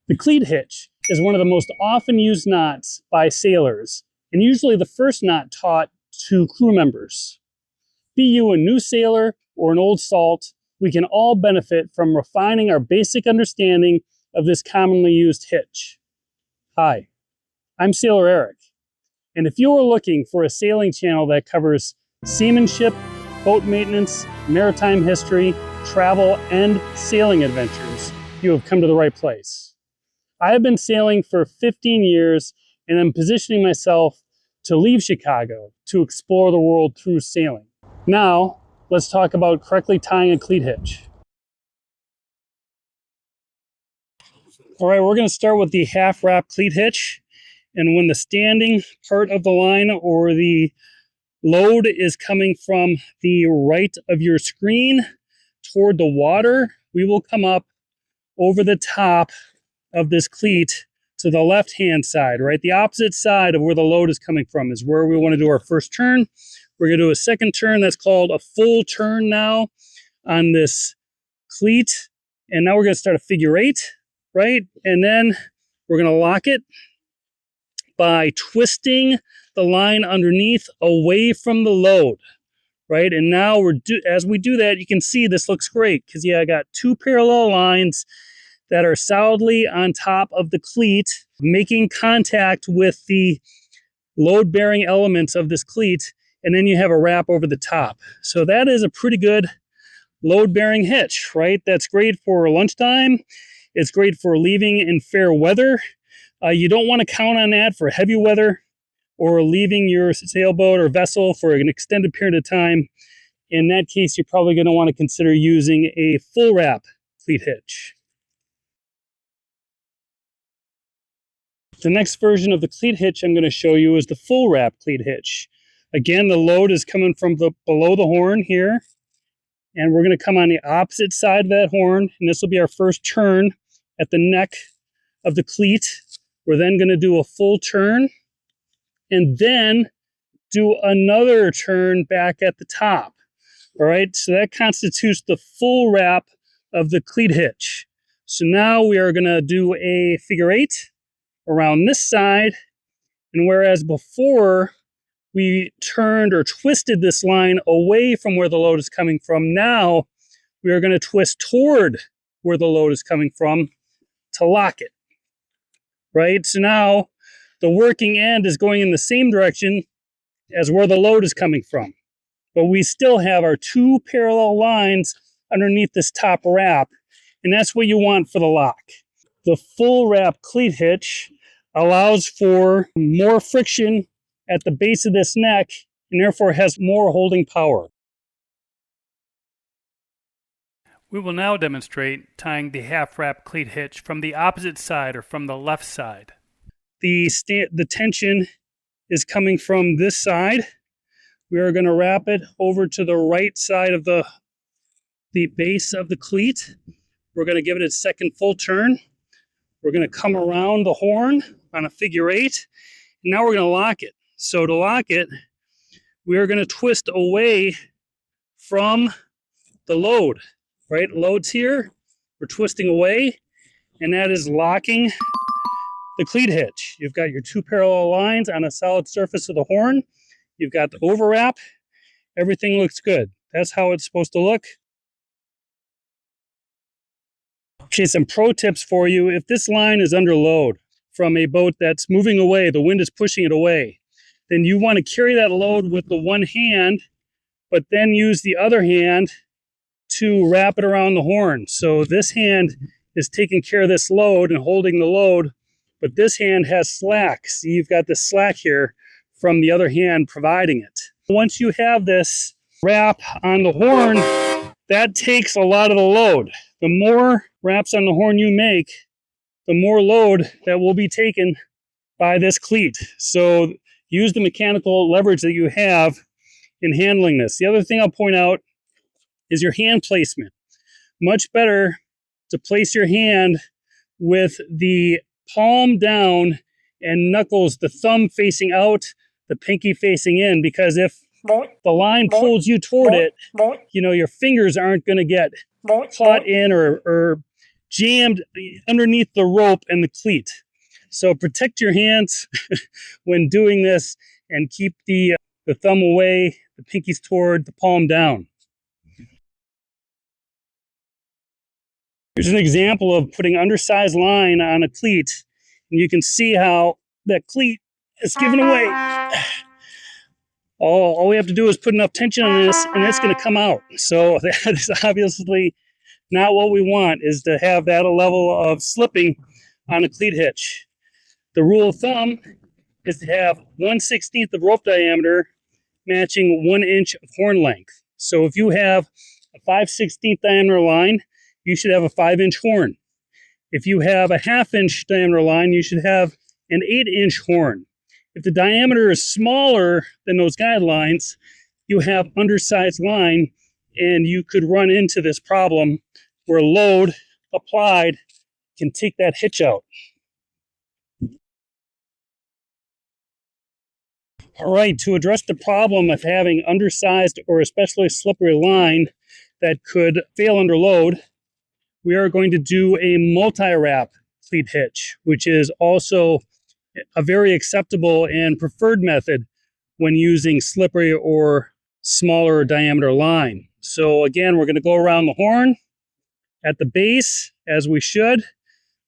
The cleat hitch is one of the most often used knots by sailors, and usually the first knot taught to crew members. Be you a new sailor or an old salt, we can all benefit from refining our basic understanding of this commonly used hitch. Hi, I'm Sailor Eric, and if you are looking for a sailing channel that covers seamanship, boat maintenance, maritime history, travel, and sailing adventures, you have come to the right place. I have been sailing for 15 years, and I'm positioning myself to leave Chicago to explore the world through sailing. Now, let's talk about correctly tying a cleat hitch. All right, we're going to start with the half wrap cleat hitch. And when the standing part of the line or the load is coming from the right of your screen toward the water, we will come up over the top of this cleat to the left-hand side, right? The opposite side of where the load is coming from is where we want to do our first turn. We're going to do a second turn. That's called a full turn now on this cleat. And now we're going to start a figure eight, right? And then we're going to lock it by twisting the line underneath away from the load, right? And now as we do that, you can see this looks great because I got two parallel lines that are solidly on top of the cleat, making contact with the load-bearing elements of this cleat, and then you have a wrap over the top. So that is a pretty good load-bearing hitch, right? That's great for lunchtime. It's great for leaving in fair weather. You don't want to count on that for heavy weather or leaving your sailboat or vessel for an extended period of time. In that case, you're probably going to want to consider using a full wrap cleat hitch. The next version of the cleat hitch I'm going to show you is the full wrap cleat hitch. Again, the load is coming from below the horn here, and we're going to come on the opposite side of that horn, and this will be our first turn at the neck of the cleat. We're then going to do a full turn, and then do another turn back at the top. All right, so that constitutes the full wrap of the cleat hitch. So now we are going to do a figure eight around this side, and whereas before we turned or twisted this line away from where the load is coming from, now we are going to twist toward where the load is coming from to lock it, right? So now the working end is going in the same direction as where the load is coming from, but we still have our two parallel lines underneath this top wrap, and that's what you want for the lock. The full wrap cleat hitch allows for more friction at the base of this neck and therefore has more holding power. We will now demonstrate tying the half wrap cleat hitch from the opposite side or from the left side. The tension is coming from this side. We are going to wrap it over to the right side of the base of the cleat. We're going to give it a second full turn. We're going to come around the horn on a figure eight. And now we're going to lock it. So to lock it, we are going to twist away from the load, right? Load's here. We're twisting away, and that is locking the cleat hitch. You've got your two parallel lines on a solid surface of the horn. You've got the overwrap. Everything looks good. That's how it's supposed to look. Okay, some pro tips for you. If this line is under load from a boat that's moving away, the wind is pushing it away, then you want to carry that load with the one hand, but then use the other hand to wrap it around the horn. So this hand is taking care of this load and holding the load, but this hand has slack. See, you've got the slack here from the other hand providing it. Once you have this wrap on the horn, that takes a lot of the load. The more wraps on the horn you make, the more load that will be taken by this cleat. So use the mechanical leverage that you have in handling this. The other thing I'll point out is your hand placement. Much better to place your hand with the palm down and knuckles, the thumb facing out, the pinky facing in, because if the line pulls you toward it, your fingers aren't going to get caught in or jammed underneath the rope and the cleat. So protect your hands when doing this and keep the thumb away, the pinkies toward the palm down. Here's an example of putting undersized line on a cleat, and you can see how that cleat is given away. All we have to do is put enough tension on this, and it's going to come out. So that is obviously not what we want, is to have that level of slipping on a cleat hitch. The rule of thumb is to have 1/16 of rope diameter matching 1 inch of horn length. So if you have a 5/16 diameter line, you should have a 5-inch horn. If you have a 1/2 inch diameter line, you should have an 8-inch horn. If the diameter is smaller than those guidelines, you have undersized line, and you could run into this problem where load applied can take that hitch out. All right, to address the problem of having undersized or especially slippery line that could fail under load, we are going to do a multi-wrap cleat hitch, which is also a very acceptable and preferred method when using slippery or smaller diameter line. So again, we're going to go around the horn at the base as we should.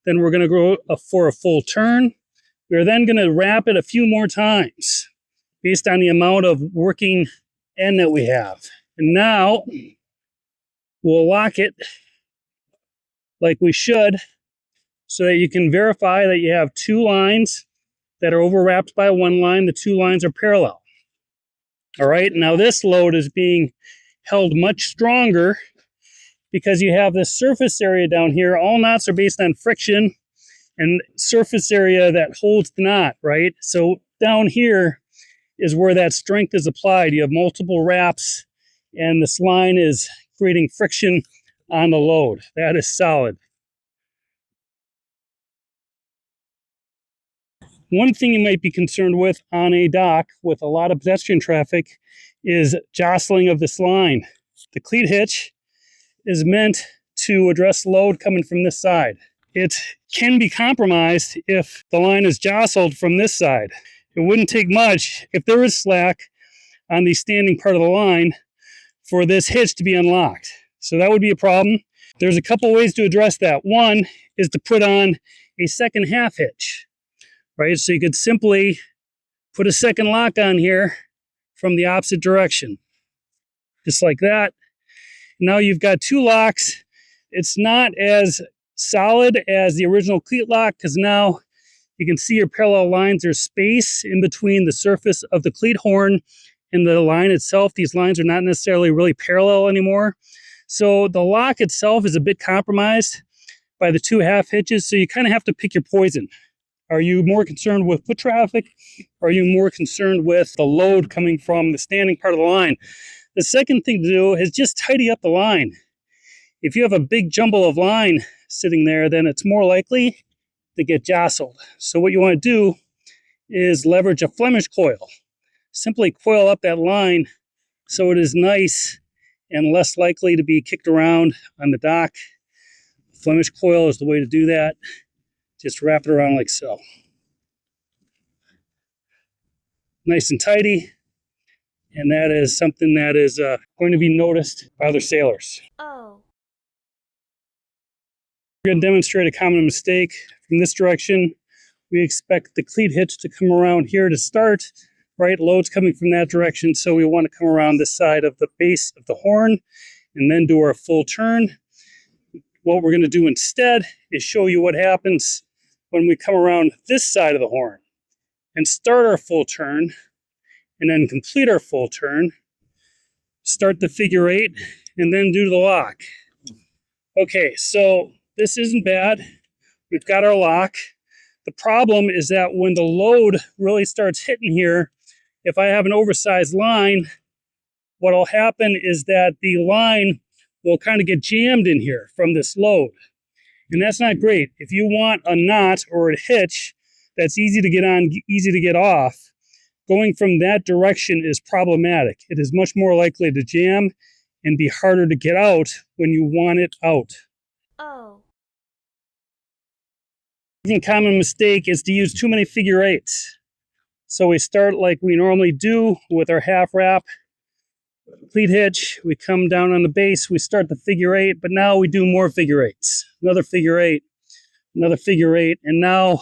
Then we're going to go for a full turn. We're then going to wrap it a few more times based on the amount of working end that we have. And now we'll lock it like we should so that you can verify that you have two lines that are overwrapped by one line. The two lines are parallel. All right, now this load is being held much stronger because you have this surface area down here. All knots are based on friction and surface area that holds the knot, right? So down here is where that strength is applied. You have multiple wraps, and this line is creating friction on the load. That is solid. One thing you might be concerned with on a dock with a lot of pedestrian traffic is jostling of this line. The cleat hitch is meant to address load coming from this side. It can be compromised if the line is jostled from this side. It wouldn't take much if there is slack on the standing part of the line for this hitch to be unlocked. So that would be a problem. There's a couple ways to address that. One is to put on a second half hitch, right? So you could simply put a second lock on here from the opposite direction, just like that. Now you've got two locks. It's not as solid as the original cleat lock because now you can see your parallel lines. There's space in between the surface of the cleat horn and the line itself. These lines are not necessarily really parallel anymore. So the lock itself is a bit compromised by the two half hitches. So you kind of have to pick your poison. Are you more concerned with foot traffic? Or are you more concerned with the load coming from the standing part of the line? The second thing to do is just tidy up the line. If you have a big jumble of line sitting there, then it's more likely to get jostled. So what you want to do is leverage a Flemish coil. Simply coil up that line so it is nice and less likely to be kicked around on the dock. Flemish coil is the way to do that. Just wrap it around like so. Nice and tidy. And that is something that is going to be noticed by other sailors. Oh. We're going to demonstrate a common mistake. From this direction, we expect the cleat hitch to come around here to start, right? Load's coming from that direction, so we want to come around this side of the base of the horn and then do our full turn. What we're going to do instead is show you what happens when we come around this side of the horn and start our full turn and then complete our full turn, start the figure 8, and then do the lock. Okay, so this isn't bad. We've got our lock. The problem is that when the load really starts hitting here, if I have an oversized line, what will happen is that the line will kind of get jammed in here from this load. And that's not great. If you want a knot or a hitch that's easy to get on, easy to get off, going from that direction is problematic. It is much more likely to jam and be harder to get out when you want it out. Oh. A common mistake is to use too many figure eights. So we start like we normally do with our half wrap Cleat hitch. We come down on the base, we start the figure eight, but now we do more figure eights. Another figure eight, another figure eight, and now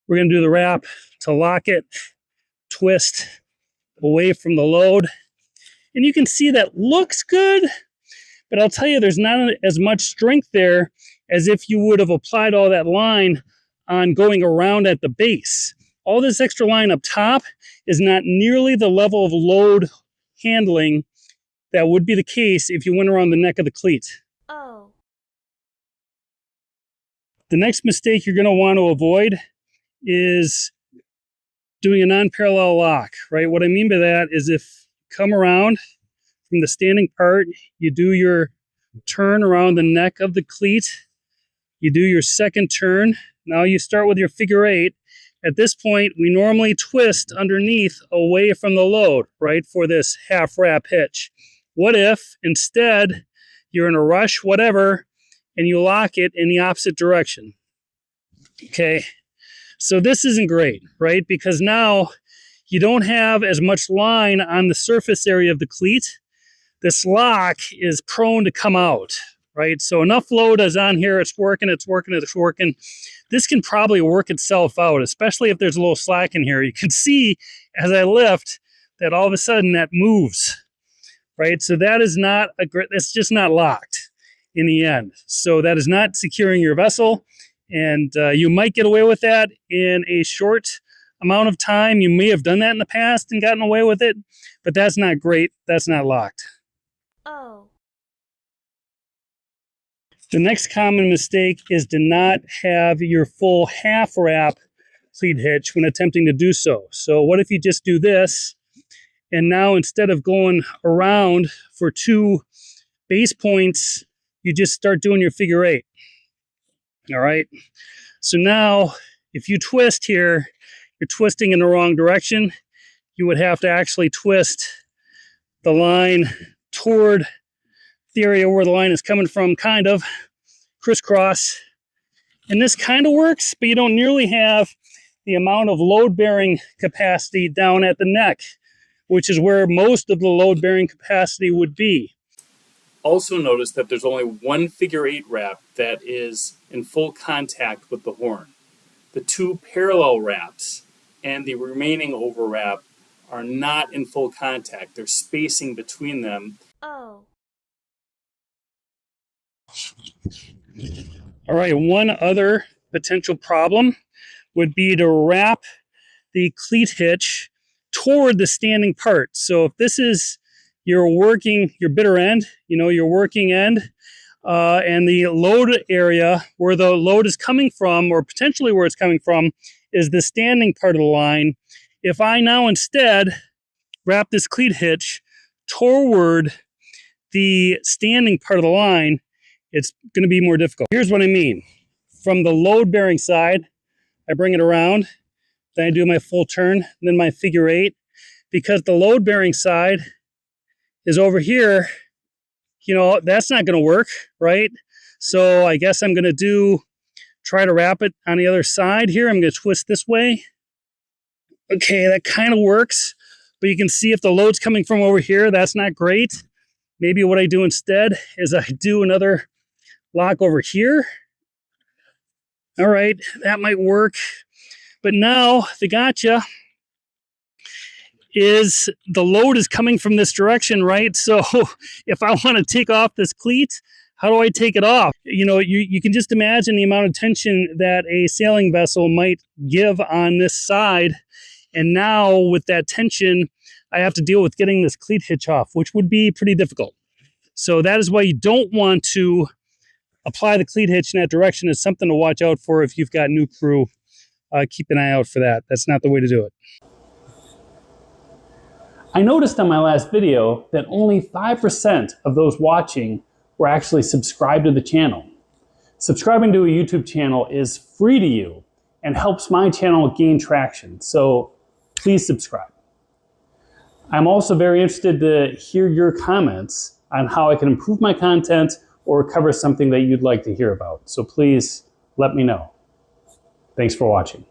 we're going to do the wrap to lock it, twist away from the load. And you can see that looks good, but I'll tell you, there's not as much strength there as if you would have applied all that line on going around at the base. All this extra line up top is not nearly the level of load handling that would be the case if you went around the neck of the cleat. Oh. The next mistake you're going to want to avoid is doing a non-parallel lock, right? What I mean by that is if you come around from the standing part, you do your turn around the neck of the cleat, you do your second turn, now you start with your figure eight. At this point, we normally twist underneath away from the load, right, for this half wrap hitch. What if instead you're in a rush, whatever, and you lock it in the opposite direction? Okay, so this isn't great, right? Because now you don't have as much line on the surface area of the cleat. This lock is prone to come out, right? So enough load is on here, it's working, it's working, it's working. This can probably work itself out, especially if there's a little slack in here. You can see as I lift that all of a sudden that moves, right? So that is not a great, it's just not locked in the end. So that is not securing your vessel, and you might get away with that in a short amount of time. You may have done that in the past and gotten away with it, but that's not great. That's not locked. Oh. The next common mistake is to not have your full half wrap Cleat hitch when attempting to do so. So what if you just do this, and now instead of going around for two base points, you just start doing your figure eight. All right. So now if you twist here, you're twisting in the wrong direction. You would have to actually twist the line toward the area where the line is coming from, kind of crisscross. And this kind of works, but you don't nearly have the amount of load-bearing capacity down at the neck, which is where most of the load-bearing capacity would be. Also notice that there's only one figure eight wrap that is in full contact with the horn. The two parallel wraps and the remaining overwrap are not in full contact. There's spacing between them. Oh. All right, one other potential problem would be to wrap the cleat hitch toward the standing part. So if this is your bitter end, your working end, and the load area where the load is coming from, or potentially where it's coming from, is the standing part of the line. If I now instead wrap this cleat hitch toward the standing part of the line, it's going to be more difficult. Here's what I mean. From the load-bearing side, I bring it around, then I do my full turn, then my figure eight. Because the load-bearing side is over here, that's not going to work, right? So I guess I'm going to try to wrap it on the other side here. I'm going to twist this way. Okay, that kind of works, but you can see if the load's coming from over here, that's not great. Maybe what I do instead is I do another lock over here. All right, that might work. But now the gotcha is the load is coming from this direction, right? So if I want to take off this cleat, how do I take it off? You can just imagine the amount of tension that a sailing vessel might give on this side. And now with that tension, I have to deal with getting this cleat hitch off, which would be pretty difficult. So that is why you don't want to apply the cleat hitch in that direction. It's something to watch out for if you've got new crew. Keep an eye out for that. That's not the way to do it. I noticed on my last video that only 5% of those watching were actually subscribed to the channel. Subscribing to a YouTube channel is free to you and helps my channel gain traction. So please subscribe. I'm also very interested to hear your comments on how I can improve my content or cover something that you'd like to hear about. So please let me know. Thanks for watching.